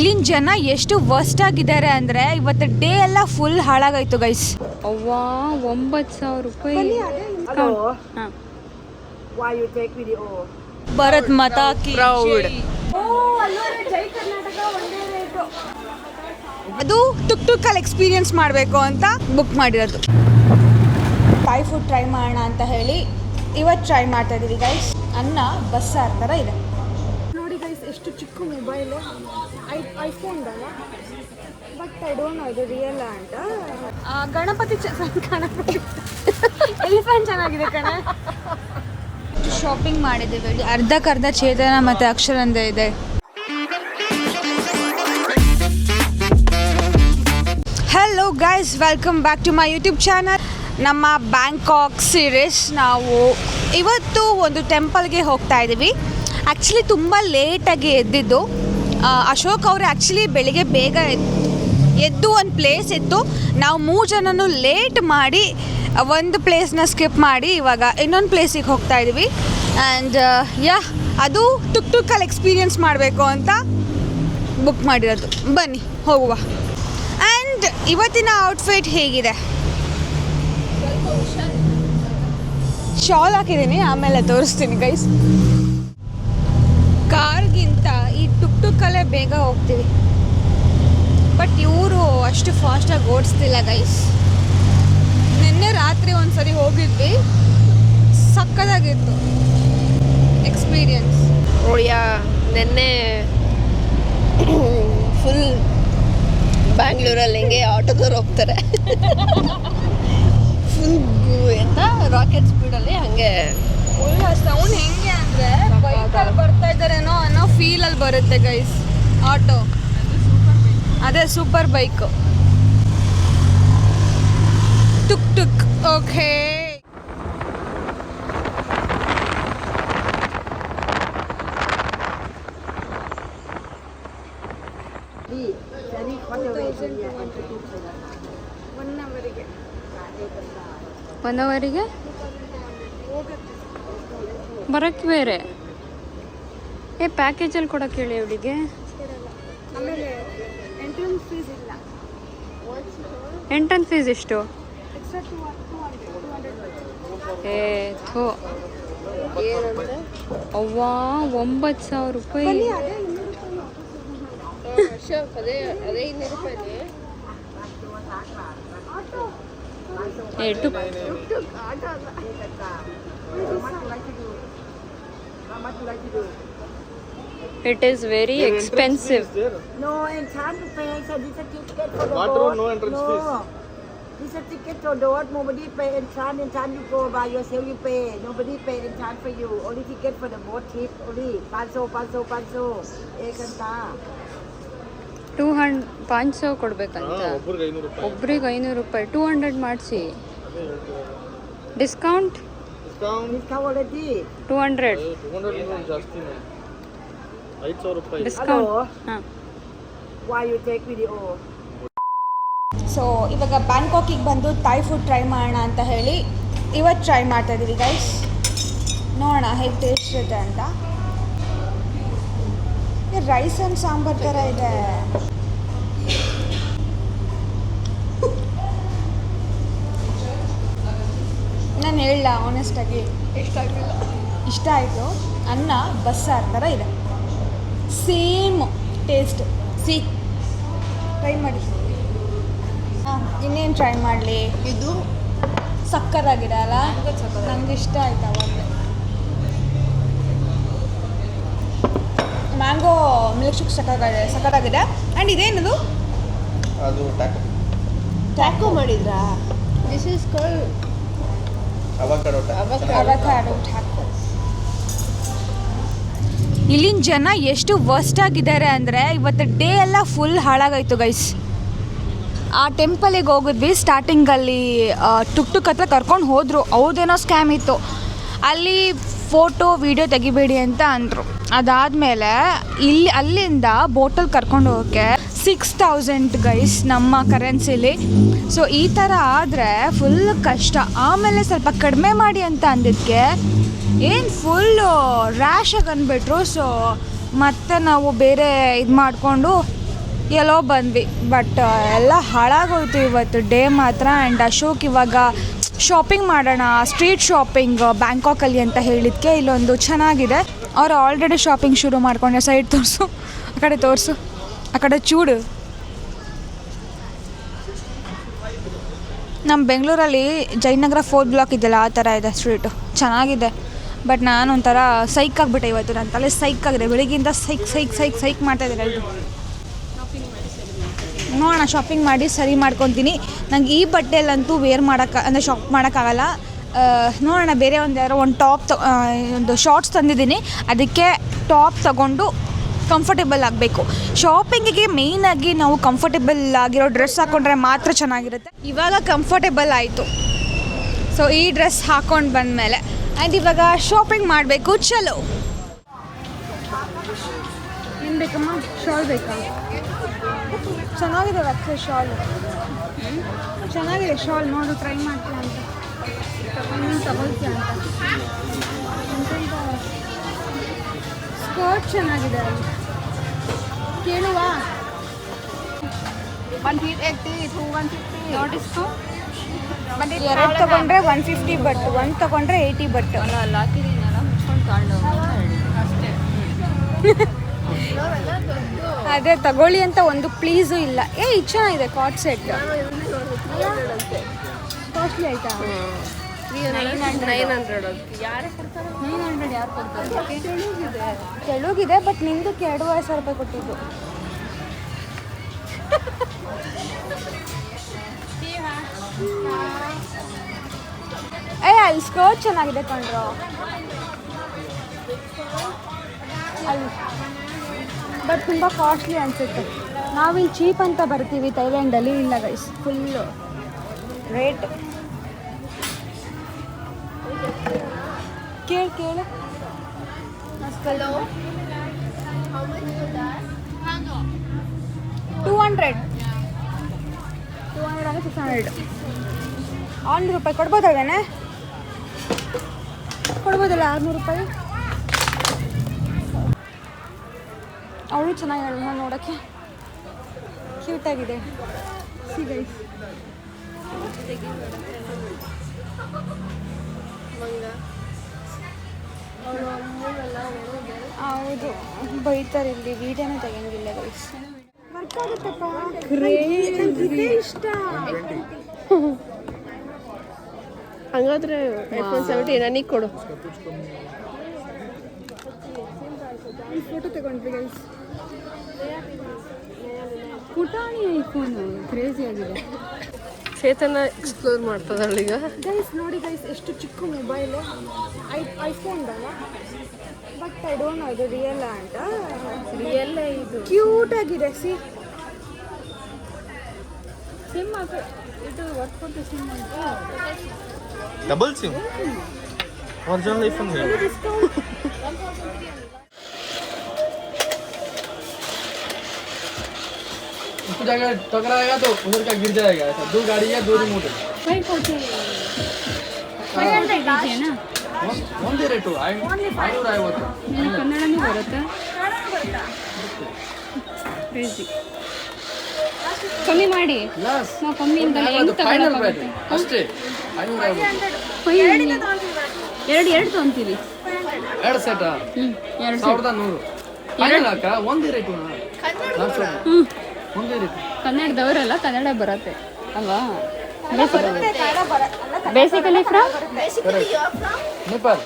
ಇಲ್ಲಿನ ಜನ ಎಷ್ಟು ವರ್ಸ್ಟ್ ಆಗಿದ್ದಾರೆ ಅಂದರೆ ಇವತ್ತು ಡೇ ಎಲ್ಲ ಫುಲ್ ಹಾಳಾಗಾಯ್ತು ಗೈಸ್. ಅವ್ವಾ 9,000 ರೂಪಾಯಿ. Why you take video? Bharat Mata Ki Proud. ಅದು ಟುಕ್ ಟುಕ್ ಅಲ್ಲಿ ಎಕ್ಸ್ಪೀರಿಯನ್ಸ್ ಮಾಡಬೇಕು ಅಂತ ಬುಕ್ ಮಾಡಿರೋದು. ಥಾಯ್ ಫುಡ್ ಟ್ರೈ ಮಾಡೋಣ ಅಂತ ಹೇಳಿ ಇವತ್ತು ಟ್ರೈ ಮಾಡ್ತಾ ಇದೀವಿ ಗೈಸ್. ಅನ್ನ ಬಸ್ಸಾರ್ ಥರ ಇದೆ ನೋಡಿ ಗೈಸ್, ಎಷ್ಟು ಚಿಕ್ಕ ಮೊಬೈಲು, ಐಫೋನ್ ಅಲ್ಲ, ಬಟ್ ಐ ಡೋಂಟ್ ನೋ ಇದು ರಿಯಲ್ ಅಂತ. ಗಣಪತಿ ಎಲಿಫೆಂಟ್ ಚೆನ್ನಾಗಿದೆ ಕಣ. ಶಾಪಿಂಗ್ ಮಾಡಿದ್ದೀವಿ, ಅರ್ಧಕ್ಕರ್ಧ ಚೇತನ ಮತ್ತು ಅಕ್ಷರಂದ ಇದೆ. Hello guys, welcome back to my YouTube channel. ನಮ್ಮ ಬ್ಯಾಂಕಾಕ್ ಸೀರೀಸ್. ನಾವು ಇವತ್ತು ಒಂದು ಟೆಂಪಲ್ಗೆ ಹೋಗ್ತಾ ಇದ್ದೀವಿ. ಆ್ಯಕ್ಚುಲಿ ತುಂಬ ಲೇಟಾಗಿ ಎದ್ದಿದ್ದು. ಅಶೋಕ್ ಅವರು ಆ್ಯಕ್ಚುಲಿ ಬೆಳಿಗ್ಗೆ ಬೇಗ ಎದ್ದು ಒಂದು ಪ್ಲೇಸ್ ಇತ್ತು. ನಾವು 3 ಜನನೂ ಲೇಟ್ ಮಾಡಿ ಒಂದು ಪ್ಲೇಸ್ನ ಸ್ಕಿಪ್ ಮಾಡಿ ಇವಾಗ ಇನ್ನೊಂದು ಪ್ಲೇಸಿಗೆ ಹೋಗ್ತಾ ಇದ್ದೀವಿ. ಆ್ಯಂಡ್ ಅದು ಟುಕ್ ಟುಕ್ಕಲ್ಲಿ ಎಕ್ಸ್ಪೀರಿಯನ್ಸ್ ಮಾಡಬೇಕು ಅಂತ ಬುಕ್ ಮಾಡಿರೋದು. ಬನ್ನಿ ಹೋಗುವ. ಆ್ಯಂಡ್ ಇವತ್ತಿನ ಔಟ್ಫಿಟ್ ಹೇಗಿದೆ? ಶಾಲ್ ಹಾಕಿದ್ದೀನಿ, ಆಮೇಲೆ ತೋರಿಸ್ತೀನಿ ಗೈಸ್. ಕಾರ್ಗಿಂತ ಈ ಟುಕ್ ಟುಕ್ಕಲ್ಲೇ ಬೇಗ ಹೋಗ್ತೀವಿ, ಬಟ್ ಇವರು ಅಷ್ಟು ಫಾಸ್ಟಾಗಿ ಓಡಿಸ್ತಿಲ್ಲ ಗೈಸ್. ನಿನ್ನೆ ರಾತ್ರಿ ಒಂದ್ಸರಿ ಹೋಗಿದ್ವಿ, ಸಕ್ಕದಾಗಿತ್ತು ಎಕ್ಸ್ಪೀರಿಯನ್ಸ್. ಓಯಾ, ನಿನ್ನೆ ಫುಲ್ ಬ್ಯಾಂಗ್ಳೂರಲ್ಲಿ ಹೆಂಗೆ ಆಟೋದವ್ರು ಹೋಗ್ತಾರೆ ಫುಲ್ ಎಂತ ರಾಕೆಟ್ ಸ್ಪೀಡಲ್ಲಿ ಹಂಗೆ ಫುಲ್ ಸೌಂಡ್ ಹೆಂಗೆ ಅಂದರೆ ಬೈಕಲ್ಲಿ ಬರ್ತಾ ಇದ್ದಾರೇನೋ ಅನ್ನೋ ಫೀಲಲ್ಲಿ ಬರುತ್ತೆ ಗೈಸ್. ಆಟೋ ಅದೇ super bike. Took took. Okay, one ಅವರಿಗೆ ಬರೋಕ್ಕೆ ಬೇರೆ ಪ್ಯಾಕೇಜಲ್ಲಿ ಕೊಡೋಕೆ ಹೇಳಿ ಅವಳಿಗೆ. ಆಮೇಲೆ ಎಂಟ್ರೆನ್ಸ್ ಫೀಸ್ ಇಲ್ಲ. ಎಂಟ್ರೆನ್ಸ್ ಫೀಸ್ ಎಷ್ಟು? ಎಕ್ಸ್ಟ್ರಾ 200. ಥೋ ಏನಂದ್ರೆ ಅವ್ವಾ 9,000 ರೂಪಾಯಿ. ಅದೇ 200 ರೂಪಾಯಿ. It is very expensive. No, entrance to pay. So this is a ticket for the boat. No entrance fees. This is a ticket for the boat. Nobody pay entrance. Entrance you go by yourself. You pay. Nobody pay entrance for you. Only ticket for the boat trip. Only 500. Ekanta. 500 ಕೊಡ್ಬೇಕಂತ. ಒಬ್ರಿಗೆ 500 ರೂಪಾಯಿ. 200 ಮಾಡಿಸಿ. Discount already. 200 ಜಾಸ್ತಿ. 5,000 ರೂಪಾಯಿ discount. Why you take video? So ಇವಾಗ ಬ್ಯಾಂಕಾಕಿಗೆ ಬಂದು Thai food try ಮಾಡೋಣ ಅಂತ ಹೇಳಿ ಇವತ್ತು ಟ್ರೈ ಮಾಡ್ತಾ ಇದ್ದೀವಿ ಗೈಸ್. ನೋಡೋಣ ಹೇಗೆ ಟೇಸ್ಟ್ ಇರುತ್ತೆ ಅಂತ. ರೈಸ್ ಆ್ಯಂಡ್ ಸಾಂಬಾರ್ ಥರ ಇದೆ. ನಾನು ಹೇಳಲ್ಲ ಆನೆಸ್ಟಾಗಿ, ಇಷ್ಟ ಆಯಿತು. ಅನ್ನ ಬಸ್ಸಾರ್ ಥರ ಇದೆ, ಸೇಮ್ ಟೇಸ್ಟ್. ಟ್ರೈ ಮಾಡಿ. ಇನ್ನೇನು ಟ್ರೈ ಮಾಡಲಿ? ಇದು ಸಕ್ಕತ್ತಾಗಿದೆ ಅಲ್ಲ? ನನಗೆ ಇಷ್ಟ ಆಯ್ತು ಅವಾಗಲೇ. ಮ್ಯಾಂಗೋ ಮಿಲ್ಕ್ ಶೇಕ್ ಸಕ್ಕತ್ತಾಗಿದೆ. ಆ್ಯಂಡ್ ಇದೇನದು? ಅದು ಟ್ಯಾಕೋ ಮಾಡಿದ್ರಾ? This is called avocado taco. ಇಲ್ಲಿನ ಜನ ಎಷ್ಟು ವರ್ಸ್ಟ್ ಆಗಿದ್ದಾರೆ ಅಂದರೆ ಇವತ್ತು ಡೇ ಎಲ್ಲ ಫುಲ್ ಹಾಳಾಗಾಯ್ತು ಗೈಸ್. ಆ ಟೆಂಪಲಿಗೆ ಹೋಗಿದ್ವಿ. ಸ್ಟಾರ್ಟಿಂಗಲ್ಲಿ ಟುಕ್ ಟುಕ್ ಹತ್ರ ಕರ್ಕೊಂಡು ಹೋದರು. ಅವ್ರದ್ದೇನೋ ಸ್ಕ್ಯಾಮ್ ಇತ್ತು. ಅಲ್ಲಿ ಫೋಟೋ ವೀಡಿಯೋ ತೆಗಿಬೇಡಿ ಅಂತ ಅಂದರು. ಅದಾದಮೇಲೆ ಅಲ್ಲಿಂದ ಬೋಟಲ್ಲಿ ಕರ್ಕೊಂಡು ಹೋಗೋಕ್ಕೆ 6,000 ಗೈಸ್ ನಮ್ಮ ಕರೆನ್ಸಿಲಿ. ಸೊ ಈ ಥರ ಆದರೆ ಫುಲ್ ಕಷ್ಟ. ಆಮೇಲೆ ಸ್ವಲ್ಪ ಕಡಿಮೆ ಮಾಡಿ ಅಂತ ಅಂದಿದ್ದಕ್ಕೆ ಏನು ಫುಲ್ಲು ರ್ಯಾಶಾಗಿ ಅಂದ್ಬಿಟ್ರು. ಸೊ ಮತ್ತೆ ನಾವು ಬೇರೆ ಇದು ಮಾಡಿಕೊಂಡು ಎಲ್ಲೋ ಬಂದ್ವಿ ಬಟ್ ಎಲ್ಲ ಹಾಳಾಗೋಯ್ತು ಇವತ್ತು ಡೇ ಮಾತ್ರ. ಆ್ಯಂಡ್ ಅಶೋಕ್ ಇವಾಗ ಶಾಪಿಂಗ್ ಮಾಡೋಣ ಸ್ಟ್ರೀಟ್ ಶಾಪಿಂಗ್ ಬ್ಯಾಂಕಾಕಲ್ಲಿ ಅಂತ ಹೇಳಿದ್ದಕ್ಕೆ ಇಲ್ಲೊಂದು ಚೆನ್ನಾಗಿದೆ. ಅವ್ರು ಆಲ್ರೆಡಿ ಶಾಪಿಂಗ್ ಶುರು ಮಾಡ್ಕೊಂಡೆ. ಸೈಡ್ ತೋರಿಸು, ಆ ಕಡೆ ತೋರಿಸು, ಆ ಕಡೆ ಚೂಡು. ನಮ್ಮ ಬೆಂಗಳೂರಲ್ಲಿ ಜಯನಗರ 4th ಬ್ಲಾಕ್ ಇದೆಯಲ್ಲ ಆ ಥರ ಇದೆ ಸ್ಟ್ರೀಟು, ಚೆನ್ನಾಗಿದೆ. ಬಟ್ ನಾನು ಒಂಥರ ಸೈಕ್ ಆಗಿಬಿಟ್ಟೆ ಇವತ್ತು, ನನ್ನ ತಲೆ ಸೈಕ್ ಆಗಿದೆ. ಬೆಳಿಗ್ಗೆಯಿಂದ ಸೈಕ್ ಮಾಡ್ತಾಯಿದ್ದಾರೆ ಎಲ್ಲರೂ. ನೋಡೋಣ, ಶಾಪಿಂಗ್ ಮಾಡಿ ಸರಿ ಮಾಡ್ಕೊತೀನಿ. ನಂಗೆ ಈ ಬಟ್ಟೆಯಲ್ಲಂತೂ ವೇರ್ ಅಂದರೆ ಶಾಪ್ ಮಾಡೋಕ್ಕಾಗಲ್ಲ. ನೋಡೋಣ ಬೇರೆ ಒಂದು ಟಾಪ್ ಒಂದು ಶಾರ್ಟ್ಸ್ ತಂದಿದ್ದೀನಿ, ಅದಕ್ಕೆ ಟಾಪ್ ತಗೊಂಡು ಕಂಫರ್ಟೇಬಲ್ ಆಗಬೇಕು. ಶಾಪಿಂಗಿಗೆ ಮೇಯ್ನಾಗಿ ನಾವು ಕಂಫರ್ಟೇಬಲ್ ಆಗಿರೋ ಡ್ರೆಸ್ ಹಾಕ್ಕೊಂಡ್ರೆ ಮಾತ್ರ ಚೆನ್ನಾಗಿರುತ್ತೆ. ಇವಾಗ ಕಂಫರ್ಟೇಬಲ್ ಆಯಿತು, ಸೊ ಈ ಡ್ರೆಸ್ ಹಾಕ್ಕೊಂಡು ಬಂದಮೇಲೆ ಆ್ಯಂಡ್ ಇವಾಗ ಶಾಪಿಂಗ್ ಮಾಡಬೇಕು. ಚಲೋ. ಏನು ಬೇಕಮ್ಮ? ಶಾಲ್ ಬೇಕಾ? ಚೆನ್ನಾಗಿದೆ ಅಕ್ಕ ಶಾಲು, ಚೆನ್ನಾಗಿದೆ ಶಾಲ್. ನೋಡು, ಟ್ರೈ ಮಾಡ್ತೀಯ ಅಂತ, ತಗೊಳ್ತೀಯ ಅಂತ. ಸ್ಕರ್ಟ್ ಚೆನ್ನಾಗಿದೆ, ಕೇಳುವ. 180 ಎರಡು ತಗೊಂಡ್ರೆ 150 ಬಟ್, ಒಂದು ತಗೊಂಡ್ರೆ 80 ಬಟ್. ಅಲ್ಲ ಹಾಕಿದ್ದೀನಲ್ಲ ಮುಚ್ಕೊಂಡು ಕಾಣೋ ಅಷ್ಟೇ. ಅದೇ ತಗೊಳ್ಳಿ ಅಂತ ಒಂದು ಪ್ಲೀಸು ಇಲ್ಲ. ಇದು ಚೆನ್ನಾಗಿದೆ ಕಾಟ್ ಸೆಟ್. ಕಾಸ್ಟ್ಲಿ ಆಯ್ತಾ? 900 ಯಾರು ಕೊಡ್ತಾರೆ? 900 ಯಾರು ಕೊಡ್ತಾರೆ? ತೆಳುಗಿದೆ ಬಟ್ ನಿಂದಕ್ಕೆ 2,500 ರೂಪಾಯಿ ಕೊಟ್ಟಿದ್ದು. ಅಲ್ಲಿ ಸ್ಕರ್ಟ್ ಚೆನ್ನಾಗಿದೆ ಕಣ್ರೋ ಅಲ್ಲಿ, ಬಟ್ ತುಂಬ ಕಾಸ್ಟ್ಲಿ ಅನಿಸುತ್ತೆ. ನಾವಿಲ್ಲಿ ಚೀಪ್ ಅಂತ ಬರ್ತೀವಿ ಥೈಲ್ಯಾಂಡಲ್ಲಿ, ಇಲ್ಲ ಗೈಸ್ ಫುಲ್ಲು ರೇಟ್. ಕೇಳು 200 ಅಂದರೆ 600. 600 ರೂಪಾಯಿ ಕೊಡ್ಬೋದಾಗೇನೆ? ಕೊಡ್ಬೋದಲ್ಲ 600 ರೂಪಾಯಿ? ಅವಳು ಚೆನ್ನಾಗಿರಲ್ಲ ನೋಡೋಕ್ಕೆ, ಕ್ಯೂಟಾಗಿದೆ. ಸಿ ಗೈಸ್, ಹೌದು ಬೈತಾರೆ ಇಲ್ಲಿ, ವೀಡಿಯೋನೇ ತೆಗಿಯಂಗಿಲ್ಲ ಗೈಸ್. ಇಷ್ಟ ಹಂಗಾದ್ರೆ iPhone 17 ನನಗೆ ಕೊಡು. ಫೋಟೋ ತಗೊಂಡ್ವಿ ಗೈಸ್. ಪುಟಾಣಿ ಐಫೋನು ಕ್ರೇಜಿ ಆಗಿದೆ. ಚೇತನ ಎಕ್ಸ್ಪ್ಲೋರ್ ಮಾಡ್ತದಲ್ಲ ಈಗ. ಗೈಸ್ ನೋಡಿ ಗೈಸ್, ಎಷ್ಟು ಚಿಕ್ಕ ಮೊಬೈಲು. ಐಫೋನ್ ಅಲ್ಲ, ಬಟ್ ಐ ಡೋಂಟ್ ನೋ ಇದು ರಿಯಲ್ ಅಂತ. ರಿಯಲ್ ಇದು ಕ್ಯೂಟ್ ಆಗಿದೆ. ಸಿ ಸಿಮ್ ಇದು ವರ್ಕ್ ಕೊಟ್ಟು ಸಿಮ್ ಅಂತ ಡಬಲ್ ಸಿಮ್ ओरिजिनल आईफोन है। उसको जाकर टकराएगा तो उधर का गिर जाएगा। ऐसा 2 गाड़ी है 2 रिमोट है। 500 ಇದೆಯಾ? ಒಂದೇ ರೇಟು 550. ನಿಮಗೆ ಕನ್ನಡನೂ ಬರುತ್ತಾ? ಕ್ರೇಜಿ. ಕಮ್ಮಿ ಮಾಡಿ. ನಾವು ಕಮ್ಮಿ ಅಂತ ಹೆಂಗೆ ತಗೊಳ್ಳೋಕ್ಕಾಗುತ್ತೆ? ಅಷ್ಟೇ 550. ಎರಡು ತೊಗೊಂತೀವಿ. 2 ಸೆಟ್ 1100. ಫೈನಲ್ ಅಕ್ಕ ಒಂದೇ ರೇಟು. ಒಂದೇ ರೇಟು. ಕನ್ನಡದವರಲ್ಲ, ಕನ್ನಡ ಬರುತ್ತೆ ಅಲ್ವಾ? Basically from Nepal.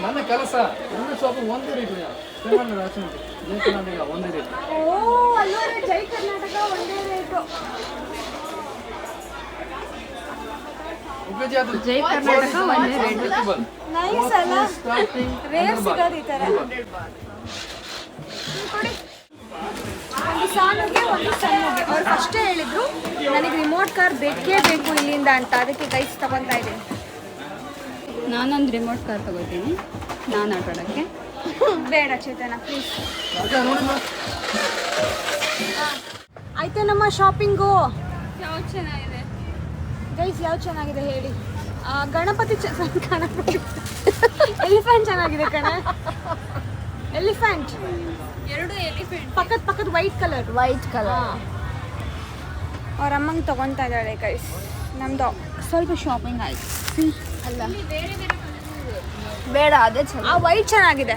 ನನ್ನ ಕೆಲಸ ನನ್ನ ಶಾಪ್ ಒಂದೇ ರೇಟು. ಜೈ ಕರ್ನಾಟಕ ಒಂದೇ ರೇಟು. ಜೈ ಕರ್ನಾಟಕ ಒಂದೇ ರೇಟು. ಜೈ ಕರ್ನಾಟಕ ಒಂದೇ ರೇಟು. ನೈಸ್ ಅಲ್ಲ? ರೇರ್ ಸಿಗೋದು ಈ ಥರ. ಒಂದು ಸಾನುಗೆ ಒಂದು ಸಣ್ಣಗೆ. ಅವ್ರು ಫಸ್ಟೇ ಹೇಳಿದ್ರು ನನಗೆ ರಿಮೋಟ್ ಕಾರ್ ಬೇಕೇ ಬೇಕು ಇಲ್ಲಿಂದ ಅಂತ, ಅದಕ್ಕೆ ಗೈಸ್ ತಗೊತಾ ಇದ್ದೀನಿ. ನಾನೊಂದು ರಿಮೋಟ್ ಕಾರ್ ತಗೋತೀನಿ ನಾನು ಆಟಾಡೋಕ್ಕೆ. ಬೇಡ ಚೇತನ ಪ್ಲೀಸ್. ಆಯ್ತಾ ನಮ್ಮ ಶಾಪಿಂಗು? ಯಾವ್ದು ಚೆನ್ನಾಗಿದೆ ಗೈಸ್? ಯಾವ್ದು ಚೆನ್ನಾಗಿದೆ ಹೇಳಿ. ಗಣಪತಿ ಗಣಪತಿ ಎಲಿಫೆಂಟ್ ಚೆನ್ನಾಗಿದೆ ಕಣೆ. ಎಲಿಫೆಂಟ್ ಎರಡು ಎಲಿಫೆಂಟ್ ಪಕ್ಕದ ವೈಟ್ ಕಲರ್. White colour. ಅವ್ರ ಅಮ್ಮಂಗೆ ತೊಗೊತಾ ಇದ್ದಾಳೆ ಗೈಸ್. ನಮ್ದು ಸ್ವಲ್ಪ ಶಾಪಿಂಗ್ ಆಯ್ತು. ಅಲ್ಲ ಬೇರೆ ಬೇರೆ ಬೇಡ, ಅದೇ ಆ ಚೆನ್ನಾಗಿ. ವೈಟ್ ಚೆನ್ನಾಗಿದೆ.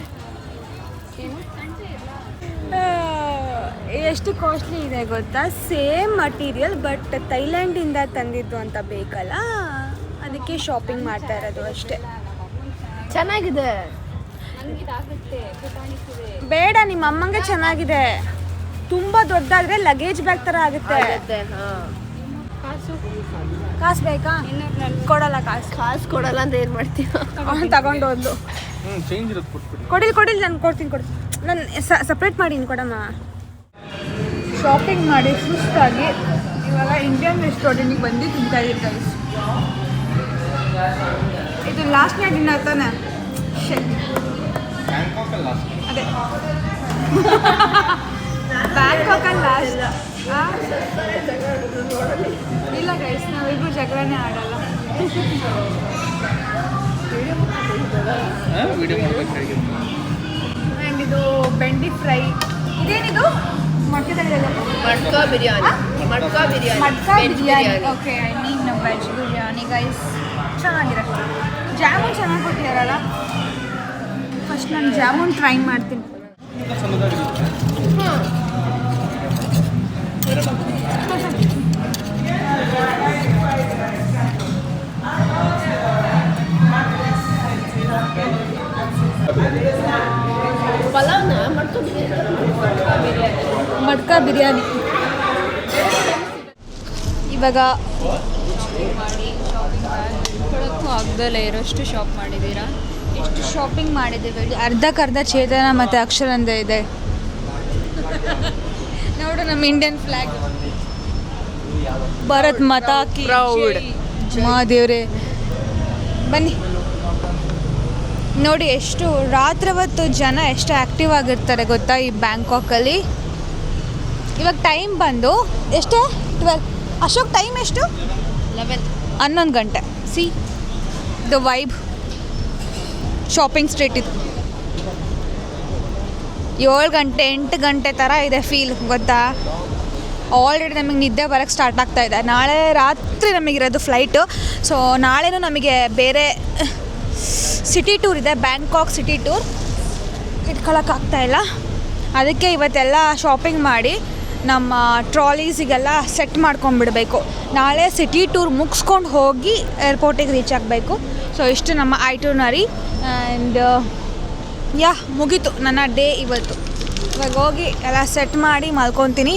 ಎಷ್ಟು ಕಾಸ್ಟ್ಲಿ ಇದೆ ಗೊತ್ತಾ? ಸೇಮ್ ಮಟೀರಿಯಲ್ ಬಟ್ ಥೈಲ್ಯಾಂಡಿಂದ ತಂದಿದ್ದು ಅಂತ ಬೇಕಲ್ಲ, ಅದಕ್ಕೆ ಶಾಪಿಂಗ್ ಮಾಡ್ತಾ ಇರೋದು ಅಷ್ಟೇ. ಚೆನ್ನಾಗಿದೆ. ನನಗೆ ಇದಾಗುತ್ತೆ ಪುಟಾಣಿಸಿದೆ. ಬೇಡ, ನಿಮ್ಮ ಅಮ್ಮಂಗೆ ಚೆನ್ನಾಗಿದೆ. ತುಂಬ ದೊಡ್ಡದಾದ್ರೆ ಲಗೇಜ್ ಬ್ಯಾಗ್ ಥರ ಆಗುತ್ತೆ. ಕಾಸು ಬೇಕಾ? ಕೊಡಲ್ಲ ಕಾಸು. ಕಾಸು ಕೊಡಲ್ಲ ಅಂತ ಏನು ಮಾಡ್ತೀವಿ? ತಗೊಂಡು ಹೋದ್ಲು. ಚೇಂಜ್ ಇರೋದು ಕೊಟ್ಬಿಡಿ. ಕೊಡಿಲ್ ನಾನು ಕೊಡ್ತೀನಿ. ನಾನು ಸಪ್ರೇಟ್ ಮಾಡಿ ಕೊಡಮ್ಮ. ಶಾಪಿಂಗ್ ಮಾಡಿ ಸುಸ್ತಾಗಿ ಇವಾಗ ಇಂಡಿಯನ್ ರೆಸ್ಟೋರೆಂಟಿಗೆ ಬಂದು ತಿಂತಾ ಇದ್ದೀವಿ ಗೈಸ್. ಇದು ಲಾಸ್ಟ್ನೇ ಡಿನ್ನರ್ ತಾನೆ? ಅದೇ ಬ್ಯಾಂಕಾಕಲ್ಲಿ ಲಾಸ್ಟ್. ಇಲ್ಲ ಗೈಸ್, ನಾವಿಬ್ರು ಜಗಳನೇ ಆಡಲ್ಲ. ವಿಡಿಯೋ ಮಾಡ್ಬೇಕಾಗಿತ್ತು. ಆ್ಯಂಡ್ ಇದು ಬೆಂಡಿ ಫ್ರೈ. ಇದೇನಿದು? ಮೊಟ್ಟೆದಲ್ಲಿದೆ. Matka biryani. Matka biryani. Matka veg biryani. Biryani. Okay, I mean veg biryani guys. ಚೆನ್ನಾಗಿದೆ. ಜಾಮೂನ್ ಚೆನ್ನಾಗಿ ಕೊಟ್ಟಿದ್ದಾರಲ್ಲ. ಫಸ್ಟ್ ನಾನು ಜಾಮೂನ್ ಟ್ರೈ ಮಾಡ್ತೀನಿ. ಪಲಾವ್ನ ಮಡ್ಕಾ ಬಿರಿಯಾನಿ. ಮಡ್ಕಾ ಬಿರಿಯಾನಿ. ಇವಾಗ ಕೊಡೋಕ್ಕೂ ಆಗ್ದಲೇ ಇರೋಷ್ಟು ಶಾಪ್ ಮಾಡಿದ್ದೀರಾ. ಎಷ್ಟು ಶಾಪಿಂಗ್ ಮಾಡಿದ್ದೀವಿ. ಅರ್ಧಕ್ಕರ್ಧ ಚೇತನ ಮತ್ತು ಅಕ್ಷರಂದ ಇದೆ. ನೋಡು ನಮ್ಮ ಇಂಡಿಯನ್ ಫ್ಲ್ಯಾಗ್. ಭಾರತ್ ಮಾತಾ ಕಿ Proud. ಮಾ ದೇವ್ರೆ. ಬನ್ನಿ ನೋಡಿ ಎಷ್ಟು ರಾತ್ರಿ ಹೊತ್ತು ಜನ ಎಷ್ಟು ಆ್ಯಕ್ಟಿವ್ ಆಗಿರ್ತಾರೆ ಗೊತ್ತಾ ಈ ಬ್ಯಾಂಕಾಕಲ್ಲಿ. ಇವಾಗ ಟೈಮ್ ಬಂದು ಎಷ್ಟು? 12. ಅಶೋಕ್ ಟೈಮ್ ಎಷ್ಟು? 11 ಗಂಟೆ. C the vibe. Shopping street ಇದು 7 ಗಂಟೆ 8 ಗಂಟೆ ಥರ ಇದೆ ಫೀಲ್ ಗೊತ್ತಾ. ಆಲ್ರೆಡಿ ನಮಗೆ ನಿದ್ದೆ ಬರೋಕ್ಕೆ ಸ್ಟಾರ್ಟ್ ಆಗ್ತಾ ಇದೆ. ನಾಳೆ ರಾತ್ರಿ ನಮಗಿರೋದು ಫ್ಲೈಟು. ಸೊ ನಾಳೆನೂ ನಮಗೆ ಬೇರೆ ಸಿಟಿ ಟೂರ್ ಇದೆ, ಬ್ಯಾಂಕಾಕ್ ಸಿಟಿ ಟೂರ್. ಇಟ್ಕೊಳ್ಳೋಕ್ಕಾಗ್ತಾಯಿಲ್ಲ. ಅದಕ್ಕೆ ಇವತ್ತೆಲ್ಲ ಶಾಪಿಂಗ್ ಮಾಡಿ ನಮ್ಮ ಟ್ರಾಲೀಸಿಗೆಲ್ಲ ಸೆಟ್ ಮಾಡ್ಕೊಂಡ್ಬಿಡ್ಬೇಕು. ನಾಳೆ ಸಿಟಿ ಟೂರ್ ಮುಗಿಸ್ಕೊಂಡು ಹೋಗಿ ಏರ್ಪೋರ್ಟಿಗೆ ರೀಚ್ ಆಗಬೇಕು. ಸೊ ಇಷ್ಟು ನಮ್ಮ ಐಟನರಿ. ಆ್ಯಂಡ್ ಮುಗೀತು ನನ್ನ ಡೇ ಇವತ್ತು. ಇವಾಗ ಹೋಗಿ ಎಲ್ಲ ಸೆಟ್ ಮಾಡಿ ಮಲ್ಕೊತೀನಿ.